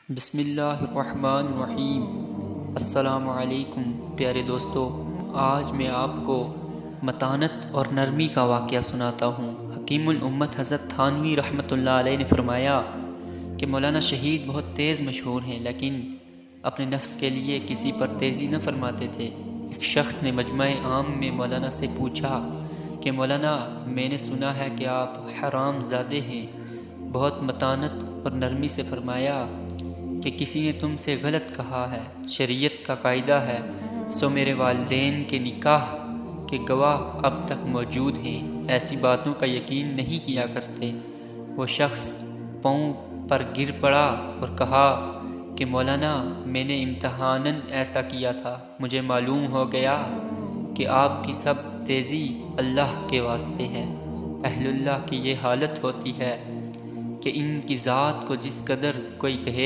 بسم اللہ الرحمن الرحیم۔ السلام علیکم پیارے دوستو، آج میں آپ کو متانت اور نرمی کا واقعہ سناتا ہوں۔ حکیم الامت حضرت تھانوی رحمۃ اللہ علیہ نے فرمایا کہ مولانا شہید بہت تیز مشہور ہیں، لیکن اپنے نفس کے لیے کسی پر تیزی نہ فرماتے تھے۔ ایک شخص نے مجمع عام میں مولانا سے پوچھا کہ مولانا، میں نے سنا ہے کہ آپ حرام زادے ہیں۔ بہت متانت اور نرمی سے فرمایا کہ کسی نے تم سے غلط کہا ہے، شریعت کا قاعدہ ہے، سو میرے والدین کے نکاح کے گواہ اب تک موجود ہیں، ایسی باتوں کا یقین نہیں کیا کرتے۔ وہ شخص پاؤں پر گر پڑا اور کہا کہ مولانا، میں نے امتحاناً ایسا کیا تھا، مجھے معلوم ہو گیا کہ آپ کی سب تیزی اللہ کے واسطے ہے۔ اہل اللہ کی یہ حالت ہوتی ہے کہ ان کی ذات کو جس قدر کوئی کہے